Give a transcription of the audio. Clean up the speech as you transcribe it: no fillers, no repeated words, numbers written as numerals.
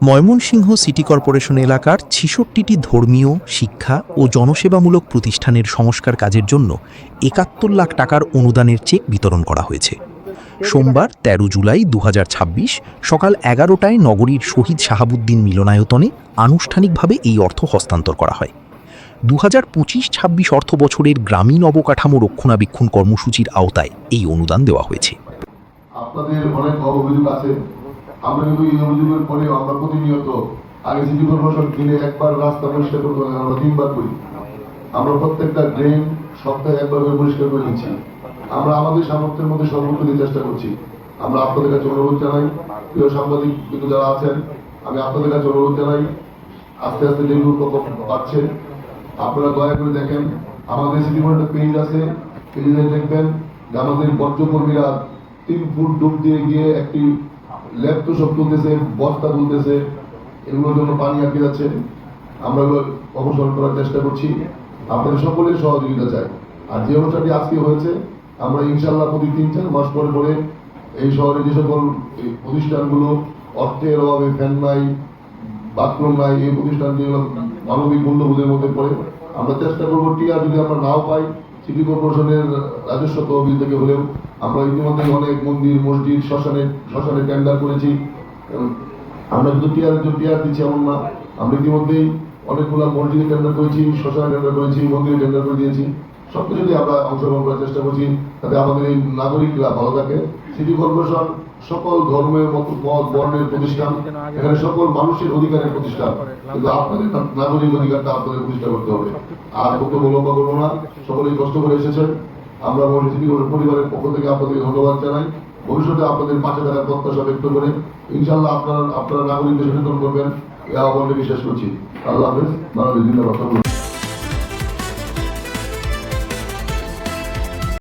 Mymensingh city corporation এলাকার ৬৬টি ধর্মীয়, শিক্ষা ও জনসেবামূলক প্রতিষ্ঠানের সংস্কার কাজের জন্য ৭১ লাখ টাকার অনুদানের চেক বিতরণ করা হয়েছে। সোমবার ১৩ জুলাই ২০২৬ সকাল ১১টায় নগরীর শহীদ শাহাবুদ্দিন মিলনায়তনে আনুষ্ঠানিকভাবে এই অর্থ হস্তান্তর করা হয়। ২০২৫-২৬ অর্থ বছরের গ্রামীণ অবকাঠামো রক্ষণাবেক্ষণ কর্মসূচির আওতায় এই অনুদান দেওয়া হয়েছে। আপনাদের অনেক অভিযোগ আছে, আমরা কিন্তু এই অভিযোগের পরে আমরা প্রতিনিয়ত আগে সিটি কর্পোরেশন কিনে একবার রাস্তা পরিষ্কার করতে হবে, আমরা 3বার করি। আমরা প্রত্যেকটা ড্রেন সপ্তাহে একবার করে পরিষ্কার করে নিচ্ছি। আমরা আমাদের সামর্থ্যের মধ্যে সর্বোচ্চ দিয়ে চেষ্টা করছি। আমরা আপনাদের কাছে অনুরোধ জানাই, প্রিয় সাংবাদিক কিন্তু যারা আছেন, আমি আপনাদের কাছে অনুরোধ জানাই, আস্তে আস্তে ডেঙ্গু প্রকোপ বাড়ছে, আপনারা দয়া করে দেখেন আমাদের সিটি কর্পোরেশন পেজ আছে, পেজে দেখবেন যে আমাদের বর্জ্যকর্মীরা 3 ফুট ডুব দিয়ে গিয়ে একটি ল্যাব তো সব তুলতেছে, বস্তা তুলতেছে, এগুলোর জন্য পানি আটকে যাচ্ছে। আমরা এগুলো অপসারণ করার চেষ্টা করছি, আপনাদের সকলের সহযোগিতা চাই। আর যে অনুষ্ঠানটি আজকে হয়েছে, আমরা ইনশাল্লাহ প্রতি 3-4 মাস পরে পরে এই শহরে যে সকল প্রতিষ্ঠানগুলো অর্থের অভাবে ফ্যান নাই, বাথরুম নাই, এই প্রতিষ্ঠান যেগুলো মানবিক মূল্যবোধের মধ্যে পড়ে, আমরা চেষ্টা করবো টিআর যদি আমরা নাও পাই সিটি কর্পোরেশনের রাজস্ব তহবিল থেকে হলেও। আমরা ইতিমধ্যে অনেক মন্দির, মসজিদ, শ্মশানে টেন্ডার করেছি। আমরা কিন্তু টিআর দিচ্ছি এমন না, আমরা ইতিমধ্যেই অনেকগুলো মসজিদে টেন্ডার করেছি, শ্মশানে টেন্ডার করেছি, মন্দিরে টেন্ডার করে দিয়েছি। সবকিছুতে আমরা অংশগ্রহণ করার চেষ্টা করছি যাতে আমাদের এই নাগরিকরা ভালো থাকে। সিটি কর্পোরেশন সকল ধর্মের মত বর্ণের প্রতিষ্ঠান, এখানে সকল মানুষের অধিকারের প্রতিষ্ঠান, কিন্তু আপনাদের নাগরিক অধিকারটা আপনাদের প্রতিষ্ঠা করতে হবে। আর বক্তব্য লম্বা করবো না, সকলেই কষ্ট করে এসেছেন। আমরা সিটি পরিবারের পক্ষ থেকে আপনাদের ধন্যবাদ জানাই। ভবিষ্যতে আপনাদের পাশে থাকার প্রত্যাশা ব্যক্ত করে ইনশাল্লাহ আপনারা নাগরিকদের সচেতন করবেন, এ আহ্বানকে বিশ্বাস করছি। আল্লাহ হাফেজ। বাংলাদেশ জিন্দাবাদ।